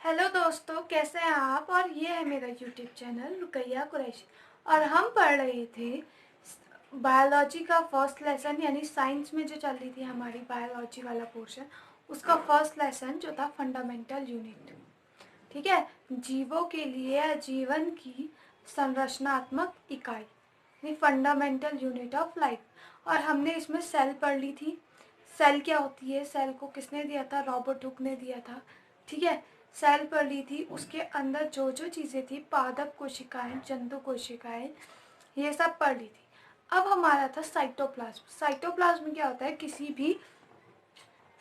Hello दोस्तों, कैसे हैं आप। और ये है मेरा यूट्यूब चैनल रुकैया कुरैशी। और हम पढ़ रहे थे बायोलॉजी का फर्स्ट लेसन, यानी साइंस में जो चल रही थी हमारी बायोलॉजी वाला पोर्शन, उसका फर्स्ट लेसन जो था फंडामेंटल यूनिट। ठीक है, जीवों के लिए जीवन की संरचनात्मक इकाई, यानी फंडामेंटल यूनिट ऑफ लाइफ। और हमने इसमें सेल पढ़ ली थी। सेल क्या होती है, सेल को किसने दिया था, रॉबर्ट हुक ने दिया था। ठीक है, सेल पढ़ ली थी, उसके अंदर जो जो चीज़ें थी, पादप कोशिकाएं, जंतु कोशिकाएं, ये सब पढ़ ली थी। अब हमारा था साइटोप्लाज्म। साइटोप्लाज्म क्या होता है, किसी भी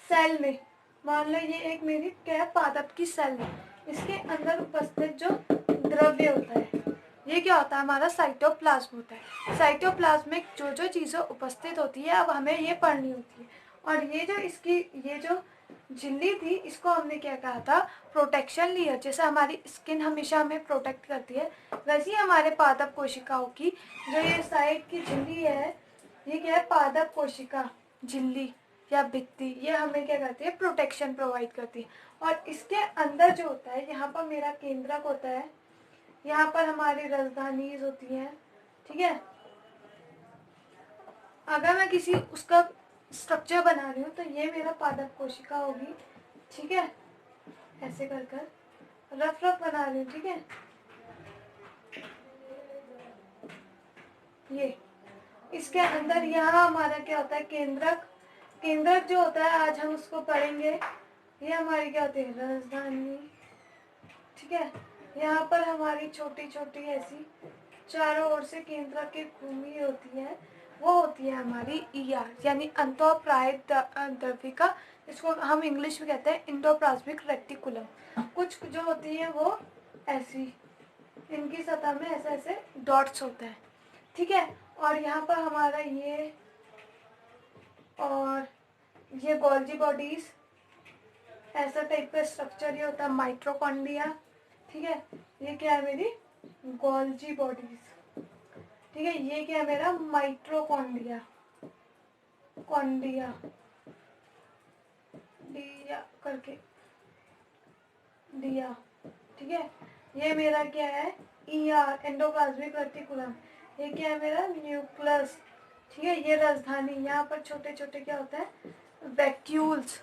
सेल में, मान लो ये एक मेरी क्या पादप की सेल है, इसके अंदर उपस्थित जो द्रव्य होता है, ये क्या होता है, हमारा साइटोप्लाज्म होता है। साइटोप्लाज्म में जो जो चीज़ें उपस्थित होती है, अब हमें ये पढ़नी होती है। और ये जो इसकी ये जो झिल्ली थी, इसको हमने क्या कहा था, प्रोटेक्शन लेयर। जैसे हमारी स्किन हमेशा हमें प्रोटेक्ट करती है, वैसे ही हमारे पादप कोशिकाओं की जो ये साइड की झिल्ली है, ये क्या है, पादप कोशिका झिल्ली या भित्ति, ये हमें क्या करती है, प्रोटेक्शन प्रोवाइड करती है। और इसके अंदर जो होता है, यहाँ पर मेरा केंद्रक होता है, यहाँ पर हमारी राजधानी होती हैं। ठीक है, अगर मैं किसी उसका स्ट्रक्चर बना रही हूँ तो ये मेरा पादप कोशिका होगी। ठीक है, ऐसे कर कर रफ रफ बना रही हूँ। ठीक है, ये इसके अंदर यहाँ हमारा क्या होता है, केंद्रक। केंद्रक जो होता है, आज हम उसको पढ़ेंगे। ये हमारी क्या होती है, राजधानी। ठीक है, यहाँ पर हमारी छोटी छोटी ऐसी चारों ओर से केंद्रक की घूमी होती है, वो होती है हमारी ईआर, यानी अंतःप्रायित द्रविका। इसको हम इंग्लिश में कहते हैं इंडोप्लाज्मिक रेटिकुलम। कुछ जो होती है वो ऐसी, इनकी सतह में ऐसे ऐसे डॉट्स होते हैं। ठीक है, और यहाँ पर हमारा ये और ये गोल्जी बॉडीज, ऐसा टाइप का स्ट्रक्चर ये होता है माइट्रोकॉन्ड्रिया। ठीक है, ये क्या है, मेरी गोल्जी बॉडीज। ठीक है, ये क्या है, मेरा माइट्रोकॉन्ड्रिया, कॉन्ड्रिया, डिया करके दिया। ठीक है, ये मेरा क्या है, ईआर, एंडोप्लाज्मिक रेटिकुलम। ये क्या है, मेरा न्यूक्लियस। ठीक है, ये राजधानी, यहाँ पर छोटे छोटे क्या होते हैं, वैक्यूल्स।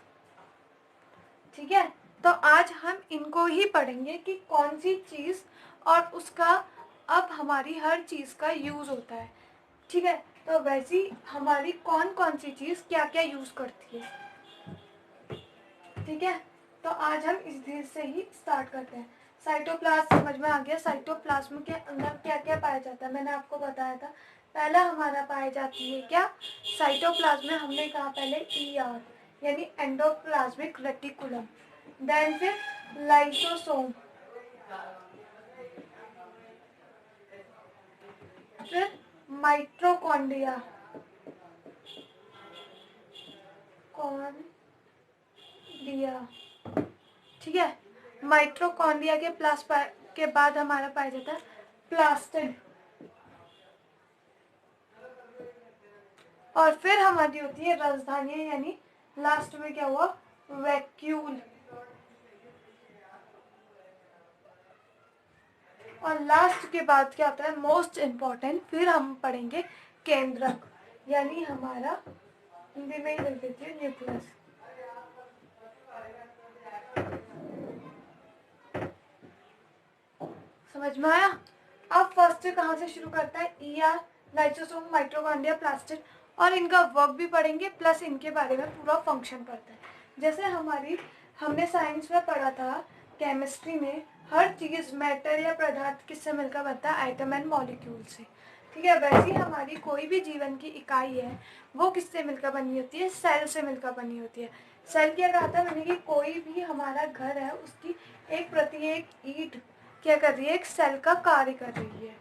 ठीक है, तो आज हम इनको ही पढ़ेंगे कि कौन सी चीज़ और उसका अब हमारी हर चीज़ का यूज़ होता है। ठीक है, तो वैसी हमारी कौन कौन सी चीज़ क्या क्या यूज़ करती है। ठीक है, तो आज हम इस धीरे से ही स्टार्ट करते हैं। साइटोप्लाज्म समझ में आ गया। साइटोप्लाज्म के अंदर क्या क्या पाया जाता है, मैंने आपको बताया था। पहला हमारा पाई जाती है क्या, साइटोप्लाज्म में हमने कहा पहले ईआर, यानी एंडोप्लाज्मिक रेटिकुलम। देन फिर लाइसोसोम, फिर माइट्रोकॉन्ड्रिया, कॉन्डिया। ठीक है, माइट्रोकॉन्ड्रिया के के बाद हमारा पाया जाता है प्लास्टिड। और फिर हमारी होती है राजधानी, यानी लास्ट में क्या हुआ, वैक्यूल। और लास्ट के बाद क्या होता है, मोस्ट इम्पॉर्टेंट, फिर हम पढ़ेंगे केंद्रक, यानी हमारा हिंदी में ही लिख देती है न्यूक्लियस। समझ में आया। अब फर्स्ट कहाँ से शुरू करता है, ईआर, लाइसोसोम, माइटोकॉन्ड्रिया, प्लास्टिड। और इनका वर्क भी पढ़ेंगे, प्लस इनके बारे में पूरा फंक्शन पढ़ते हैं। जैसे हमने साइंस में पढ़ा था, केमिस्ट्री में, हर चीज़ मैटर या पदार्थ किससे मिलकर बनता है, आइटम एंड मॉलिक्यूल से। ठीक है, वैसे ही हमारी कोई भी जीवन की इकाई है, वो किससे मिलकर बनी होती है, सेल से मिलकर बनी होती है। सेल क्या कहता है, मैंने कि कोई भी हमारा घर है, उसकी एक प्रत्येक ईंट क्या कर रही है, एक सेल का कार्य कर रही है।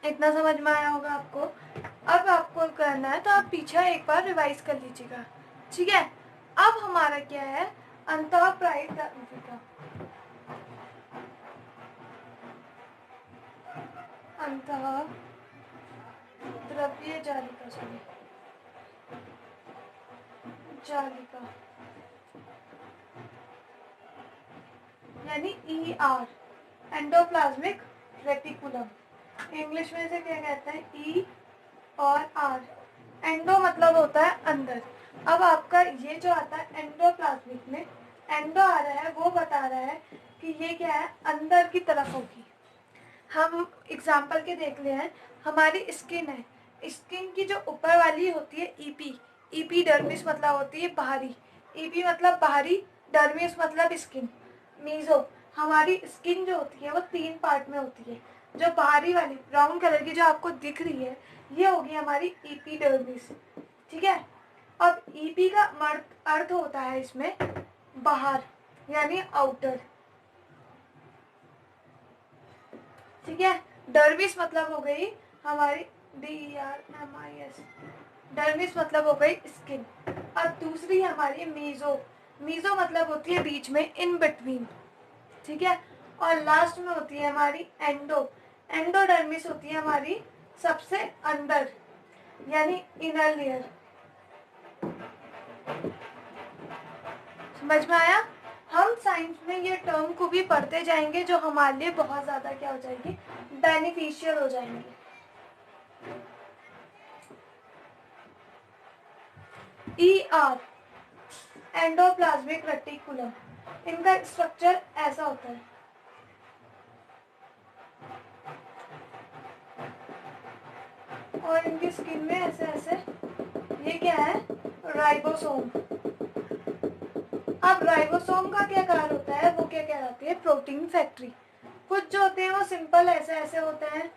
इतना समझ में आया होगा आपको। अब आपको करना है तो आप पीछे एक बार रिवाइज कर लीजिएगा। ठीक है, अब हमारा क्या है, अंतःप्रायित द्रव्यिका। अंतः द्रव्य जालिका, सॉरी, जालिका, यानी ER, एंडोप्लाज्मिक रेटिकुलम। इंग्लिश में से क्या कहते हैं, E और R। एंडो मतलब होता है अंदर। अब आपका ये जो आता है एंडोप्लाज्मिक में, एंडो आ रहा है, वो बता रहा है कि ये क्या है, अंदर की तरफ होगी। हम एग्जाम्पल के देख ले हैं, हमारी स्किन है, स्किन की जो ऊपर वाली होती है ईपी डर्मिस मतलब होती है बाहरी, ईपी मतलब बाहरी, डर्मिस मतलब स्किन, मीजो। हमारी स्किन जो होती है वो 3 पार्ट में होती है। जो बाहरी वाली ब्राउन कलर की जो आपको दिख रही है, ये होगी हमारी ईपी डर्मिस, ठीक है। अब ईपी का अर्थ होता है इसमें बाहर, यानी आउटर, ठीक है। डर्मिस मतलब हो गई हमारी DERMIS, डर्मिस मतलब हो गई स्किन। और दूसरी हमारी मीजो, मीजो मतलब होती है बीच में, इन बिटवीन, ठीक है। और लास्ट में होती है हमारी एंडो, एंडोडर्मिस होती है हमारी सबसे अंदर, यानी इनर लेयर। समझ में आया। हम साइंस में ये टर्म को भी पढ़ते जाएंगे, जो हमारे लिए बहुत ज्यादा क्या हो जाएगी, बेनिफिशियल हो जाएंगे। ER, एंडोप्लाज्मिक रेटिकुलम, इनका स्ट्रक्चर ऐसा होता है। और इनकी स्किन में ऐसे ऐसे, ये क्या है, राइबोसोम। अब राइबोसोम का क्या कार्य होता है, वो क्या कहलाती है, प्रोटीन फैक्ट्री। कुछ जो होते हैं वो सिंपल ऐसे ऐसे होते हैं,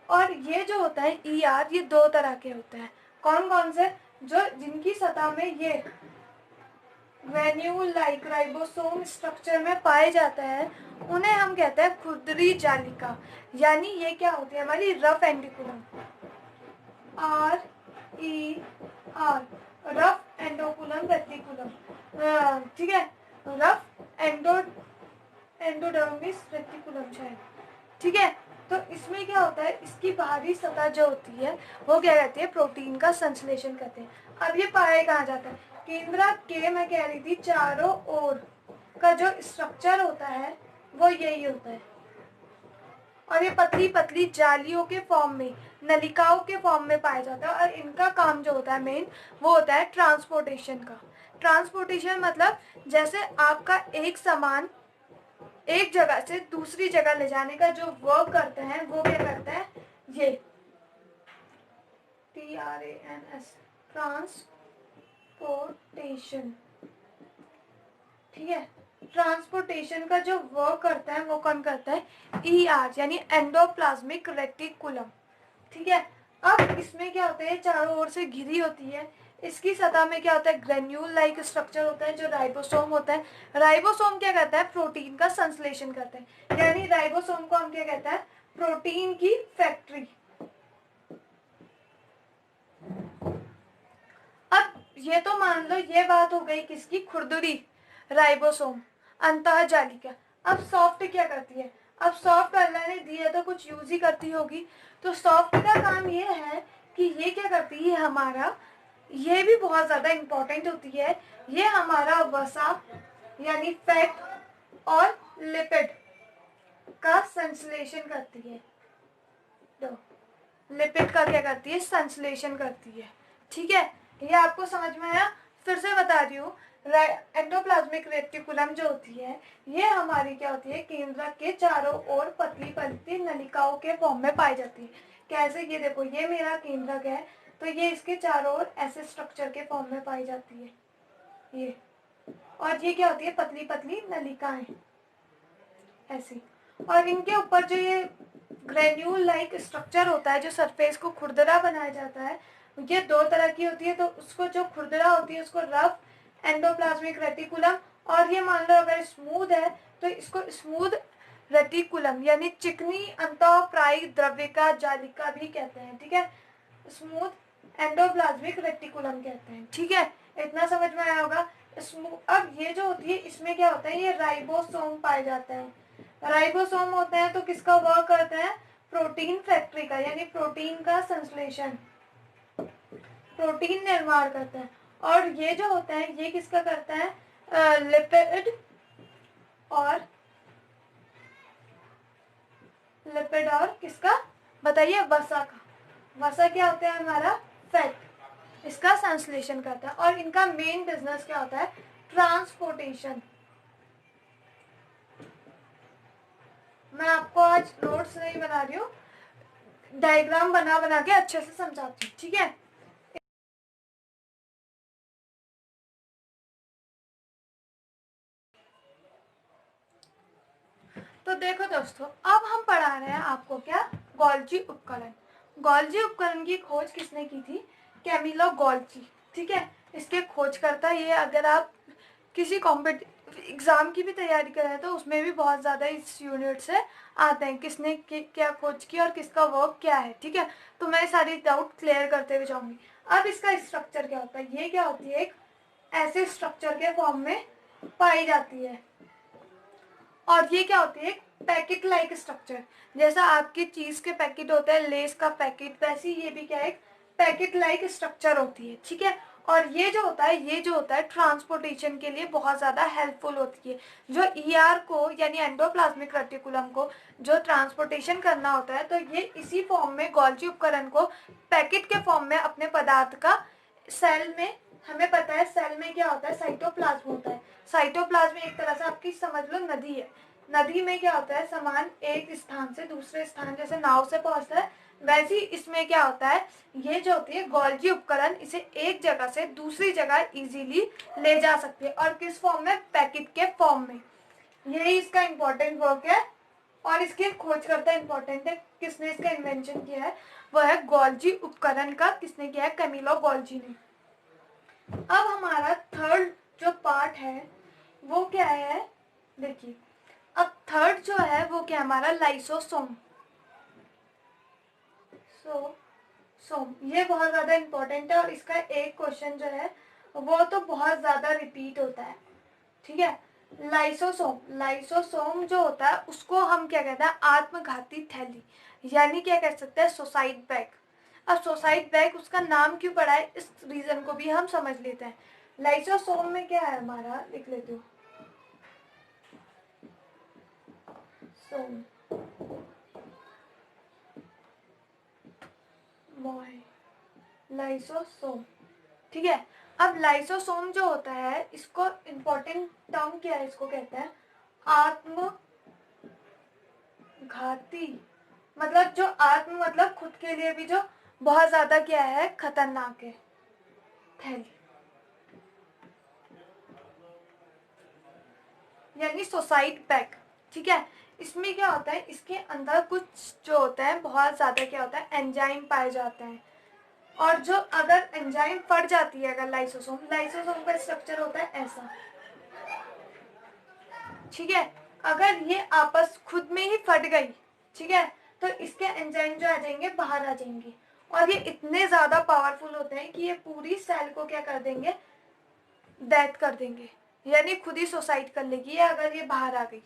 और ये जो होता है ER, ये 2 तरह के होते हैं। कौन कौन से, जो जिनकी सतह में ये ग्रेन्यूल लाइक राइबोसोम स्ट्रक्चर में पाए जाता है, उन्हें हम कहते हैं खुरदरी जालिका, यानी ये क्या होती है, हमारी रफ एंडिकुलम, RER, रफ एंडोकुलम रेटिकुलम, ठीक है, रफ एंडोडर्मिस रेटिकुलम शायद, ठीक है। तो इसमें क्या होता है, इसकी बाहरी सतह जो होती है वो क्या कहती है, प्रोटीन का संश्लेषण करते हैं। अब ये पाया कहाँ जाता है, केंद्र के, मैं कह रही थी, चारों ओर का जो स्ट्रक्चर होता है वो यही होता है। और ये पतली पतली जालियों के फॉर्म में, नलिकाओं के फॉर्म में पाया जाता है। और इनका काम जो होता है मेन, वो होता है ट्रांसपोर्टेशन का। ट्रांसपोर्टेशन मतलब जैसे आपका एक सामान एक जगह से दूसरी जगह ले जाने का जो वर्क करते हैं, वो क्या करते हैं, ये TRANS, ट्रांसपोर्टेशन, ठीक है। ट्रांसपोर्टेशन का जो वर्क करता है वो कौन करता है, ER, यानी एंडोप्लाज्मिक रेटिकुलम, ठीक है। अब इसमें क्या होता है, चारों ओर से घिरी होती है। इसकी सतह में क्या होता है, ग्रेन्यूल लाइक स्ट्रक्चर होता है, जो राइबोसोम होता है। राइबोसोम क्या करता है, प्रोटीन का संश्लेषण करता है, यानी राइबोसोम को हम क्या कहते हैं, प्रोटीन की फैक्ट्री। अब ये तो मान लो ये बात हो गई किसकी, खुरदुरी, राइबोसोम, अंतःजालिका। अब सॉफ्ट क्या करती है, अब सॉफ्ट अल्लाह ने दी है तो कुछ यूज ही करती होगी। तो सॉफ्ट का काम ये है कि ये क्या करती है, हमारा ये भी बहुत ज्यादा इंपॉर्टेंट होती है, ये हमारा वसा यानी फैट और लिपिड का संश्लेषण करती है। तो लिपिड का क्या करती है, संश्लेषण करती है, ठीक है। ये आपको समझ में आया। फिर से बता रही हूँ, एंडोप्लाज्मिक रेटिकुलम जो होती है, ये हमारी क्या होती है, केंद्र के चारों ओर पतली पतली नलिकाओं के फॉर्म में पाई जाती है। कैसे, ये देखो, ये मेरा केंद्रक है, तो ये इसके चारों ओर ऐसे स्ट्रक्चर के फॉर्म में पाई जाती है, ये। और ये क्या होती है, पतली पतली नलिकाएं ऐसी। और इनके ऊपर जो ये ग्रेन्यूल लाइक स्ट्रक्चर होता है, जो सरफेस को खुरदरा बनाया जाता है, ये 2 तरह की होती है। तो उसको जो खुरदरा होती है उसको रफ एंडोप्लाज्मिक रेटिकुलम, और ये मान लो अगर स्मूथ है तो इसको स्मूथ रेटिकुलम, यानी चिकनी अंतःप्रायी द्रव्यिका जालिका भी कहते हैं, ठीक है। स्मूथ एंडोप्लाज्मिक रेटिकुलम कहते हैं, ठीक है। इतना समझ में आया होगा। अब ये जो होती है, इसमें क्या होता है, ये राइबोसोम पाए जाते हैं। राइबोसोम होते हैं तो किसका वर्क करते हैं, प्रोटीन फैक्ट्री का, यानी प्रोटीन का संश्लेषण, प्रोटीन निर्माण करते हैं। और ये जो होता है, ये किसका करता है, लिपिड और लिपिड और किसका बताइए, वसा का। वसा क्या होता है हमारा, फैट, इसका संश्लेषण करता है। और इनका मेन बिजनेस क्या होता है, ट्रांसपोर्टेशन। मैं आपको आज नोट्स नहीं बना रही हूँ, डायग्राम बना बना के अच्छे से समझाती हूँ, ठीक है। तो देखो दोस्तों, अब हम पढ़ा रहे हैं आपको क्या, गोल्जी उपकरण। गोल्जी उपकरण की खोज किसने की थी, कैमिलो गोल्जी, ठीक है। इसके खोजकर्ता ये, अगर आप किसी एग्जाम की भी तैयारी कर रहे हैं तो उसमें भी बहुत ज़्यादा इस यूनिट से आते हैं, किसने क्या खोज की और किसका वर्क क्या है, ठीक है। तो मैं सारी डाउट क्लियर करते हुए जाऊंगी। अब इसका स्ट्रक्चर क्या होता है, ये क्या होती है, एक ऐसे स्ट्रक्चर के फॉर्म में पाई जाती है। और ये क्या होती है, एक पैकेट लाइक स्ट्रक्चर। जैसा आपके चीज के पैकेट होते हैं, लेस का पैकेट, वैसे ये भी क्या है, एक पैकेट लाइक स्ट्रक्चर होती है, ठीक है। और ये जो होता है ट्रांसपोर्टेशन के लिए बहुत ज्यादा हेल्पफुल होती है। जो ईआर को यानी एंडोप्लाज्मिक रेटिकुलम को जो ट्रांसपोर्टेशन करना होता है, तो ये इसी फॉर्म में गोल्जी उपकरण को पैकेट के फॉर्म में अपने पदार्थ का सेल में, हमें पता है सेल में क्या होता है, साइटोप्लाज्म होता है। साइटोप्लाज्म एक तरह से आपकी समझ लो नदी है। नदी में क्या होता है, सामान एक स्थान से दूसरे स्थान जैसे नाव से पहुंचता है, वैसे ही इसमें क्या होता है, ये जो होती है गोल्जी उपकरण इसे एक जगह से दूसरी जगह इजीली ले जा सकती है। और किस फॉर्म में, पैकेट के फॉर्म में। यही इसका इंपॉर्टेंट वर्क है। और इसके खोजकर्ता इंपॉर्टेंट है, किसने इसका इन्वेंशन किया है, वो है गोल्जी उपकरण का किसने किया है, कैमिलो गोल्जी ने। अब हमारा थर्ड जो पार्ट है वो क्या है, देखिए। अब थर्ड जो है वो क्या, हमारा लाइसोसोम। सोम ये बहुत ज्यादा इंपॉर्टेंट है, और इसका एक क्वेश्चन जो है वो तो बहुत ज्यादा रिपीट होता है, ठीक है। लाइसोसोम जो होता है उसको हम क्या कहते हैं, आत्मघाती थैली, यानी क्या कह सकते हैं, सुसाइड बैग। अब सुसाइड बैग उसका नाम क्यों पड़ा है, इस रीजन को भी हम समझ लेते हैं। लाइसोसोम में क्या है हमारा, लिख लेते हो, सोम, लाइसोसोम, ठीक है। अब लाइसोसोम जो होता है, इसको इंपॉर्टेंट टर्म क्या है, इसको कहते हैं आत्मघाती। मतलब जो आत्म मतलब खुद के लिए भी जो बहुत ज्यादा क्या है, खतरनाक है, थैली, यानी सुसाइड पैक, ठीक है। इसमें क्या होता है, इसके अंदर कुछ जो होता है बहुत ज्यादा क्या होता है, एंजाइम पाए जाते हैं। और जो अगर एंजाइम फट जाती है, अगर लाइसोसोम का स्ट्रक्चर होता है ऐसा, ठीक है। अगर ये आपस खुद में ही फट गई, ठीक है, तो इसके एंजाइम जो आ जाएंगे, बाहर आ जाएंगे। और ये इतने ज्यादा पावरफुल होते हैं कि ये पूरी सेल को क्या कर देंगे, डेथ कर देंगे, यानी खुद ही सुसाइड कर लेगी अगर ये बाहर आ गई,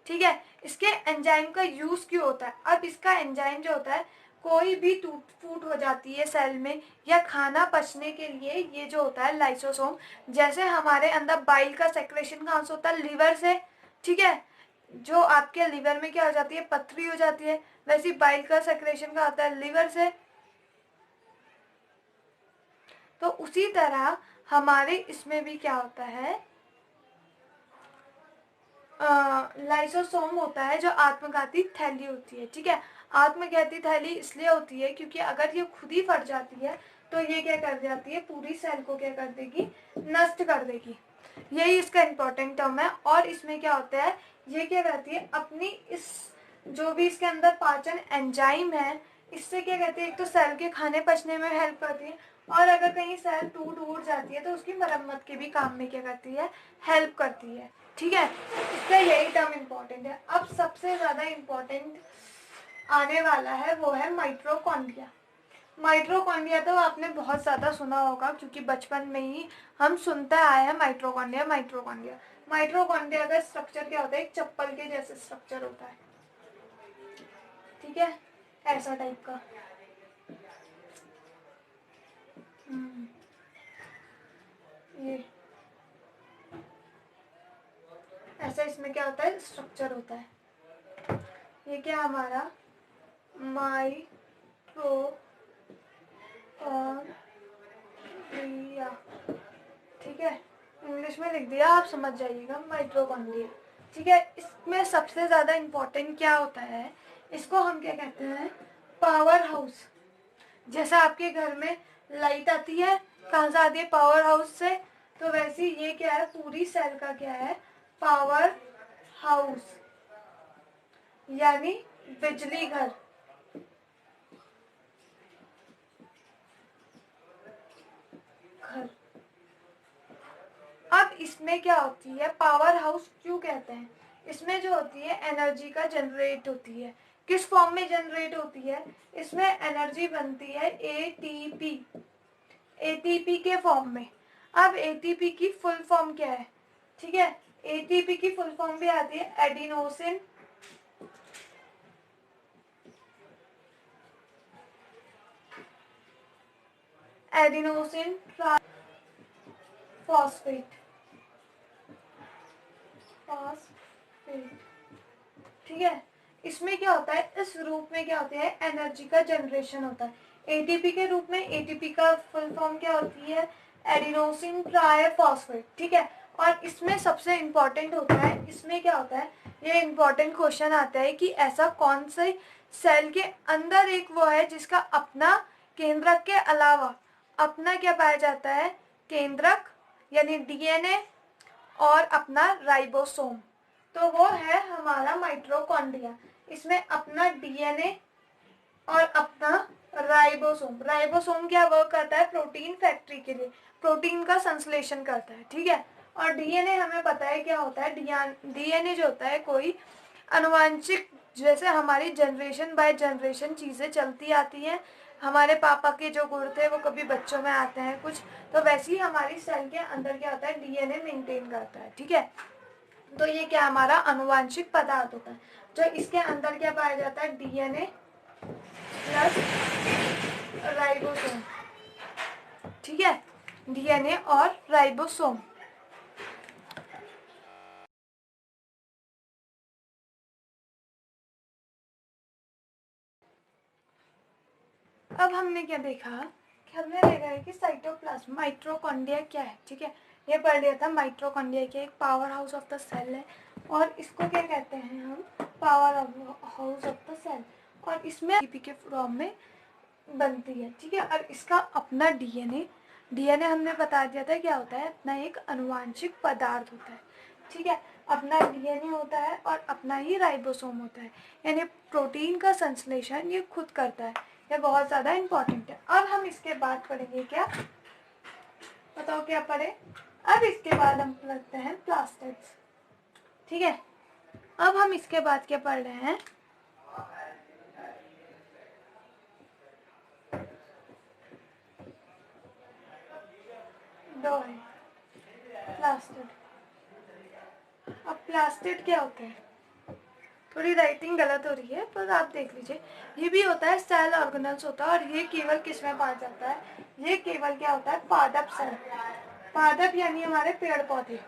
ठीक है। इसके एंजाइम का यूज क्यों होता है, अब इसका एंजाइम जो होता है, कोई भी टूट फूट हो जाती है सेल में या खाना पचने के लिए, ये जो होता है लाइसोसोम, जैसे हमारे अंदर बाइल का सेक्रेशन कहाँ से होता है, लीवर से, ठीक है। जो आपके लीवर में क्या हो जाती है, पथरी हो जाती है, वैसे बाइल का सेक्रेशन का होता है लीवर से। तो उसी तरह हमारे इसमें भी क्या होता है, लाइसोसोम होता है जो आत्मघाती थैली होती है, ठीक है। आत्मघाती थैली इसलिए होती है क्योंकि अगर ये खुद ही फट जाती है तो ये क्या कर जाती है, पूरी सेल को क्या कर देगी, नष्ट कर देगी। यही इसका इंपॉर्टेंट टर्म है। और इसमें क्या होता है, ये क्या करती है, अपनी इस जो भी इसके अंदर पाचन एंजाइम है, इससे क्या कहती है, एक तो सेल के खाने पचने में हेल्प करती है, और अगर कहीं सेल टूट वूट जाती है तो उसकी मरम्मत के भी काम में क्या करती है, हेल्प करती है, ठीक है। इसका यही टर्म इम्पोर्टेंट है। अब सबसे ज्यादा इम्पोर्टेंट आने वाला है वो है माइटोकॉन्ड्रिया। माइटोकॉन्ड्रिया तो आपने बहुत ज्यादा सुना होगा, क्योंकि बचपन में ही हम सुनते आए हैं माइटोकॉन्ड्रिया माइटोकॉन्ड्रिया। माइटोकॉन्ड्रिया का स्ट्रक्चर क्या होता है, एक चप्पल के जैसे स्ट्रक्चर होता है, ठीक है, ऐसा टाइप का। ये ऐसा इसमें क्या होता है, स्ट्रक्चर होता है। ये क्या हमारा माइटोकॉन्ड्रिया, ठीक है, इंग्लिश में लिख दिया, आप समझ जाइएगा, माइटोकॉन्ड्रिया। ठीक है, इसमें सबसे ज़्यादा इम्पोर्टेंट क्या होता है, इसको हम क्या कहते हैं, पावर हाउस। जैसा आपके घर में लाइट आती है, कहाँ से आती है, पावर हाउस से, तो वैसे ये क्या है, पूरी सेल का क्या है, पावर हाउस, यानी बिजली घर। घर, अब इसमें क्या होती है, पावर हाउस क्यों कहते हैं, इसमें जो होती है एनर्जी का जनरेट होती है। किस फॉर्म में जनरेट होती है, इसमें एनर्जी बनती है एटीपी, एटीपी के फॉर्म में। अब एटीपी की फुल फॉर्म क्या है, ठीक है, एटीपी की फुल फॉर्म भी आती है एडिनोसिन एडिनोसिन फॉस्फेट, ठीक है। इसमें क्या होता है, इस रूप में क्या होता है, एनर्जी का जनरेशन होता है एटीपी के रूप में। एटीपी का फुल फॉर्म क्या होती है, एडिनोसिन ट्राइफॉस्फेट, ठीक है। और इसमें सबसे इंपॉर्टेंट होता है, इसमें क्या होता है, ये इंपॉर्टेंट क्वेश्चन आता है कि ऐसा कौन से सेल के अंदर एक वो है जिसका अपना केंद्रक के अलावा अपना क्या पाया जाता है, केंद्रक यानी डीएनए और अपना राइबोसोम, तो वो है हमारा माइटोकॉन्ड्रिया। इसमें अपना डीएनए और अपना राइबोसोम, राइबोसोम क्या वर्क करता है, प्रोटीन फैक्ट्री के लिए, प्रोटीन का संश्लेषण करता है, ठीक है। और डीएनए हमें पता है क्या होता है, डीएनए जो होता है कोई अनुवांशिक, जैसे हमारी जनरेशन बाय जनरेशन चीज़ें चलती आती हैं, हमारे पापा के जो गुण थे वो कभी बच्चों में आते हैं कुछ, तो वैसे ही हमारी सेल के अंदर क्या होता है, डीएनए मेंटेन करता है, ठीक है। तो ये क्या हमारा अनुवांशिक पदार्थ होता है, जो इसके अंदर क्या पाया जाता है, डीएनए प्लस राइबोसोम, ठीक है, डीएनए और राइबोसोम। अब हमने क्या देखा कि हमने देखा है कि साइटोप्लाज्म, माइटोकॉन्ड्रिया क्या है, ठीक है, ये पढ़ लिया था। माइटोकॉन्ड्रिया क्या एक power house of the cell है, और इसको क्या कहते हैं हम, power house of the cell, और इसमें एटीपी के फॉर्म में बनती है, ठीक है। और इसका अपना डीएनए, डीएनए हमने बता दिया था क्या होता है, अपना एक अनुवांशिक पदार्थ होता है, ठीक है, अपना डीएनए होता है और अपना ही राइबोसोम होता है, यानी प्रोटीन का संश्लेषण ये खुद करता है। ये बहुत ज़्यादा इम्पोर्टेंट है। अब हम इसके बाद पढ़ेंगे क्या, बताओ क्या पढ़े, अब इसके बाद हम पढ़ते हैं प्लास्टिड्स, ठीक है। अब हम इसके बाद क्या पढ़ रहे हैं, दो है प्लास्टिड। अब प्लास्टिड क्या होता है, थोड़ी राइटिंग गलत हो रही है पर आप देख लीजिए, ये भी होता है सेल ऑर्गेनल्स होता है, और ये केवल किस में पाया जाता है, ये केवल क्या होता है, पादप सेल, पादप यानी हमारे पेड़ पौधे,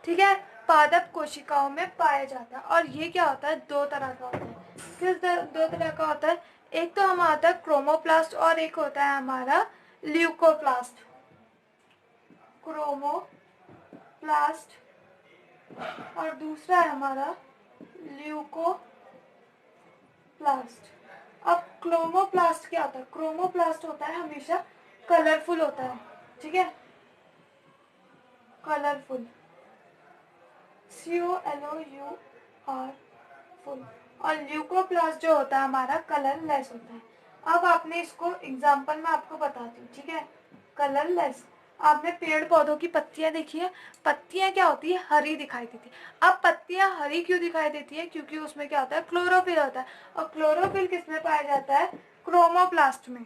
ठीक है, पादप कोशिकाओं में पाया जाता है। और ये क्या होता है, दो तरह का होता है, दो तरह का होता है, एक तो हमारा होता है क्रोमोप्लास्ट और एक होता है हमारा ल्यूकोप्लास्ट, क्रोमोप्लास्ट और दूसरा है हमारा ल्यूकोप्लास्ट। अब क्रोमोप्लास्ट क्या होता है, क्रोमोप्लास्ट होता है हमेशा कलरफुल होता है, ठीक है, कलरफुल, COLOUR फुल। और ल्यूकोप्लास्ट जो होता है हमारा कलरलेस होता है। अब आपने इसको एग्जांपल में आपको बताती हूँ, ठीक है, कलरलेस, आपने पेड़ पौधों की पत्तियां देखी है, पत्तियां क्या होती है, हरी दिखाई देती है। अब पत्तियां हरी क्यों दिखाई देती है, क्योंकि उसमें क्या होता है, क्लोरोफिल होता है, और क्लोरोफिल किसमें पाया जाता है, क्रोमोप्लास्ट में,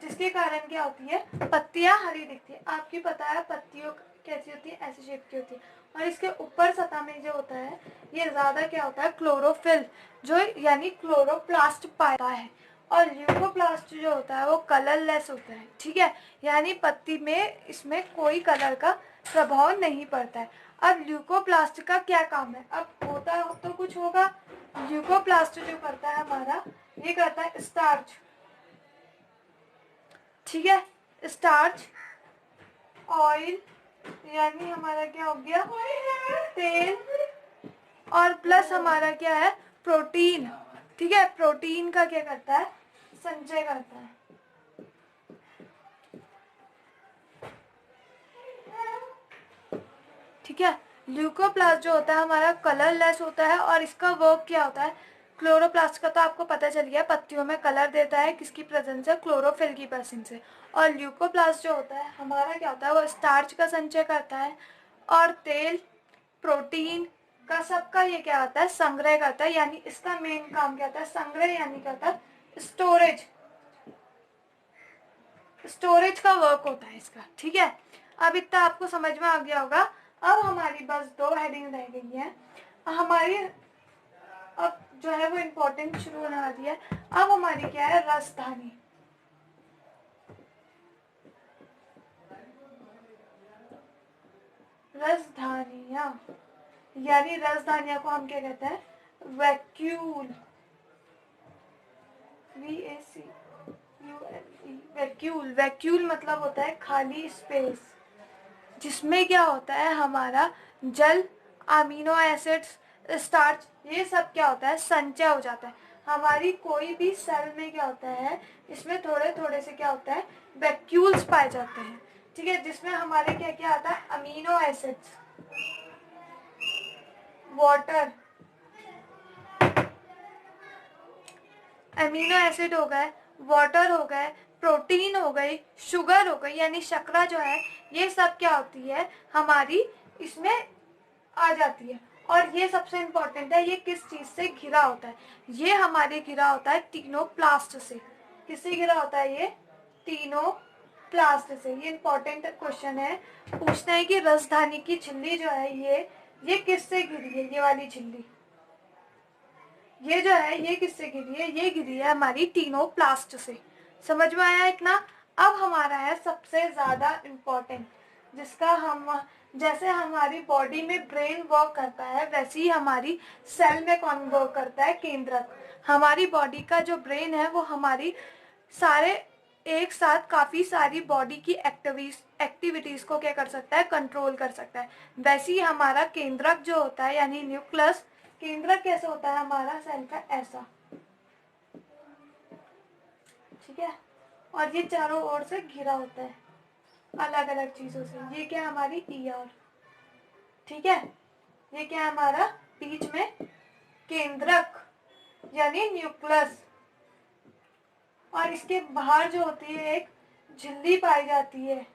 जिसके कारण क्या होती है, पत्तियां हरी दिखती है। आपकी पता है पत्तियों कैसी होती है, ऐसी शेप की होती है, और इसके ऊपर सतह में जो होता है ये ज्यादा क्या होता है, क्लोरोफिल, जो यानी क्लोरोप्लास्ट पाता है। और ल्यूकोप्लास्ट जो होता है वो कलरलेस होता है, ठीक है, यानी पत्ती में इसमें कोई कलर का प्रभाव नहीं पड़ता है। अब ल्यूकोप्लास्ट का क्या काम है? अब होता तो कुछ होगा। ल्यूकोप्लास्ट जो करता है हमारा, ये करता है स्टार्च, ठीक है, स्टार्च, ऑयल यानी हमारा क्या हो गया, तेल, और प्लस हमारा क्या है, प्रोटीन, ठीक है, प्रोटीन का क्या करता है, संचय करता है। ठीक है, ल्यूकोप्लास्ट जो होता है हमारा कलरलेस होता है, और इसका वर्क क्या होता है, क्लोरोप्लास्ट का तो आपको पता चल गया, पत्तियों में कलर देता है, किसकी प्रेजेंस से, क्लोरोफिल की प्रेजेंस से। और ल्यूकोप्लास्ट जो होता है हमारा क्या होता है, वो स्टार्च का संचय करता है, और तेल, प्रोटीन का सबका ये क्या होता है, संग्रह करता है। यानी इसका मेन काम क्या होता है, संग्रह, यानी क्या होता है, स्टोरेज, स्टोरेज का वर्क होता है इसका। ठीक है, अब इतना आपको समझ में आ गया होगा। अब हमारी बस 2 हेडिंग रह गई है हमारी, अब जो है वो इम्पोर्टेंट शुरू होने वाली है। अब हमारी क्या है, राजधानी। राजधानियां, यानी राजधानियां को हम क्या कहते हैं, वैक्यूल, VACULE, वैक्यूल। वैक्यूल मतलब होता है खाली स्पेस, जिसमें क्या होता है हमारा जल, अमीनो एसिड्स, स्टार्च, ये सब क्या होता है, संचय हो जाता है। हमारी कोई भी सेल में क्या होता है, इसमें थोड़े थोड़े से क्या होता है, वैक्यूल्स पाए जाते हैं। ठीक है, जिसमें हमारे क्या क्या आता है, amino acids, water, amino acid हो गए, वाटर हो गए, प्रोटीन हो गई, शुगर हो गई यानी शर्करा जो है, ये सब क्या होती है हमारी इसमें आ जाती है। और ये सबसे इम्पोर्टेंट है, ये किस चीज से घिरा होता है, ये हमारे घिरा होता है तीनों प्लास्ट से। किससे घिरा होता है ये, तीनों प्लास्ट से। ये इम्पोर्टेंट क्वेश्चन है, पूछना है कि राजधानी की झिल्ली जो है ये किससे घिरी है, ये वाली झिल्ली, ये जो है ये किससे घिरी है, ये घिरी है हमारी तीनों प्लास्ट से। समझ में आया इतना? अब हमारा है सबसे ज्यादा इम्पोर्टेंट, जिसका हम, जैसे हमारी बॉडी में ब्रेन वर्क करता है, वैसे ही हमारी सेल में कौन वर्क करता है, केंद्रक। हमारी बॉडी का जो ब्रेन है वो हमारी सारे एक साथ काफी सारी बॉडी की एक्टिविटीज को क्या कर सकता है, कंट्रोल कर सकता है। वैसे ही हमारा केंद्रक जो होता है यानी न्यूक्लियस, केंद्रक कैसे होता है हमारा सेल का, ऐसा, ठीक है, और ये चारों ओर से घिरा होता है अलग अलग चीजों से। ये क्या हमारी ईयर, ठीक है, ये क्या हमारा बीच में केंद्रक यानी न्यूक्लियस, और इसके बाहर जो होती है एक झिल्ली पाई जाती है,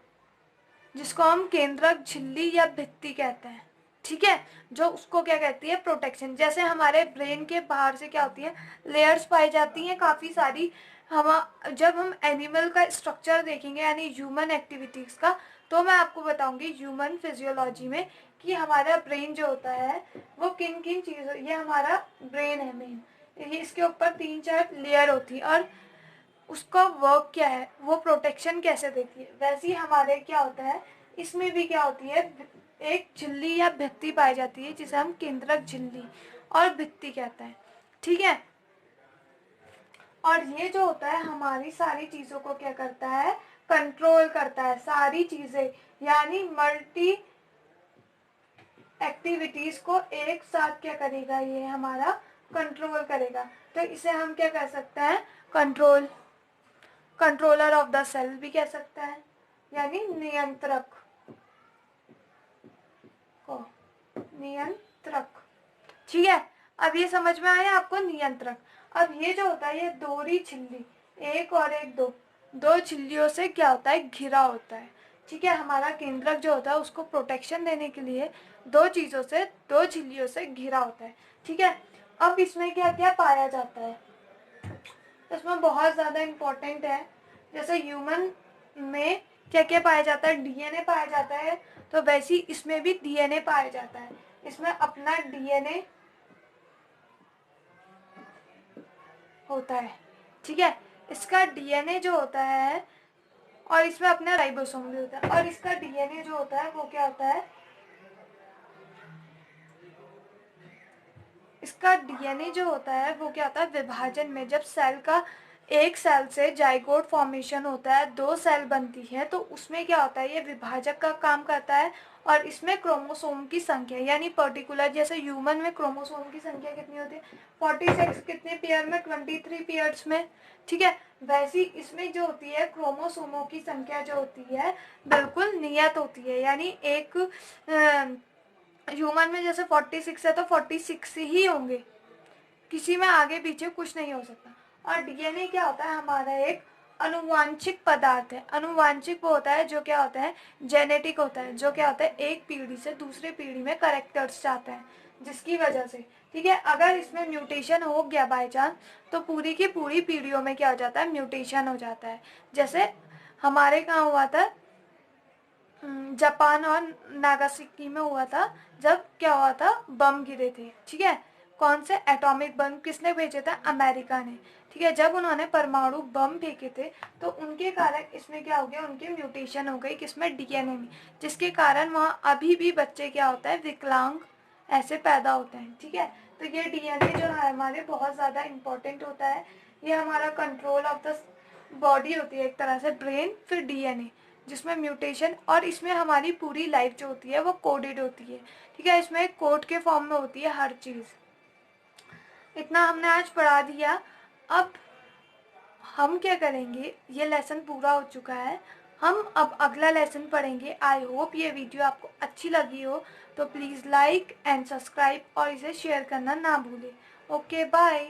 जिसको हम केंद्रक झिल्ली या भित्ति कहते हैं। ठीक है, जो उसको क्या कहती है, प्रोटेक्शन। जैसे हमारे ब्रेन के बाहर से क्या होती है, लेयर्स पाई जाती हैं काफी सारी। हम जब हम एनिमल का स्ट्रक्चर देखेंगे यानी ह्यूमन एक्टिविटीज का, तो मैं आपको बताऊंगी ह्यूमन फिजियोलॉजी में कि हमारा ब्रेन जो होता है वो किन किन चीजों, ये हमारा ब्रेन है मेन, ये इसके ऊपर 3-4 लेयर होती है, और उसका वर्क क्या है, वो प्रोटेक्शन कैसे देती है। वैसे ही हमारे क्या होता है, इसमें भी क्या होती है, एक झिल्ली या भित्ति पाई जाती है, जिसे हम केंद्रक झिल्ली और भित्ति कहते हैं। ठीक है, और ये जो होता है हमारी सारी चीजों को क्या करता है, कंट्रोल करता है, सारी चीजें, यानी मल्टी एक्टिविटीज को एक साथ क्या करेगा, ये हमारा कंट्रोल करेगा। तो इसे हम क्या कह सकते हैं, कंट्रोलर ऑफ द सेल भी कह सकता है, यानी नियंत्रक को, नियंत्रक। ठीक है, अब ये समझ में आया आपको, नियंत्रक। अब ये जो होता है, ये दोहरी झिल्ली, एक और एक, दो झिल्लियों से क्या होता है, घिरा होता है। ठीक है, हमारा केंद्रक जो होता है उसको प्रोटेक्शन देने के लिए दो झिल्लियों से घिरा होता है। ठीक है, अब इसमें क्या क्या पाया जाता है, इसमें बहुत ज़्यादा इम्पोर्टेंट है। जैसे ह्यूमन में क्या क्या पाया जाता है, डीएनए पाया जाता है, तो वैसे ही इसमें भी डीएनए पाया जाता है। इसमें अपना डीएनए होता है, ठीक है, इसका डीएनए जो होता है, और इसमें अपना राइबोसोम भी होता है, और इसका डीएनए जो होता है वो क्या होता है, इसका डीएनए जो होता है वो क्या होता है, विभाजन में जब सेल का एक सेल से जाइगोट फॉर्मेशन होता है, 2 सेल बनती है, तो उसमें क्या होता है, ये विभाजक का काम करता है। और इसमें क्रोमोसोम की संख्या यानी पर्टिकुलर, जैसे ह्यूमन में क्रोमोसोम की संख्या कितनी होती है 46, कितने पेयर में 23 पेयर्स में, ठीक है। वैसी इसमें जो होती है क्रोमोसोमों की संख्या जो होती है बिल्कुल नियत होती है, यानी एक ह्यूमन में जैसे 46 है तो 46 ही होंगे, किसी में आगे पीछे कुछ नहीं हो सकता। और डीएनए क्या होता है, हमारा एक अनुवांशिक पदार्थ है। अनुवांशिक वो होता है जो क्या होता है, जेनेटिक होता है, जो क्या होता है एक पीढ़ी से दूसरे पीढ़ी में करेक्टर्स जाते हैं, जिसकी वजह से, ठीक है, अगर इसमें म्यूटेशन हो गया बाय चांस तो पूरी की पूरी पीढ़ियों में क्या हो जाता है, म्यूटेशन हो जाता है। जैसे हमारे कहाँ हुआ था, जापान और नागासाकी में हुआ था, जब क्या हुआ था, बम गिरे थे, ठीक है। कौन से एटॉमिक बम किसने भेजे थे, अमेरिका ने, ठीक है। जब उन्होंने परमाणु बम फेंके थे तो उनके कारण इसमें क्या हो गया, उनकी म्यूटेशन हो गई किसमें, डीएनए में, जिसके कारण वहाँ अभी भी बच्चे क्या होता है, विकलांग ऐसे पैदा होते हैं, ठीक है। तो ये डीएनए जो है हमारे बहुत ज़्यादा इम्पोर्टेंट होता है। ये हमारा कंट्रोल ऑफ द बॉडी होती है एक तरह से, ब्रेन फिर डीएनए, जिसमें म्यूटेशन, और इसमें हमारी पूरी लाइफ जो होती है वो कोडेड होती है, ठीक है। इसमें कोड के फॉर्म में होती है हर चीज़। इतना हमने आज पढ़ा दिया। अब हम क्या करेंगे, ये लेसन पूरा हो चुका है, हम अब अगला लेसन पढ़ेंगे। आई होप ये वीडियो आपको अच्छी लगी हो, तो प्लीज़ लाइक एंड सब्सक्राइब और इसे शेयर करना ना भूलें। Okay bye.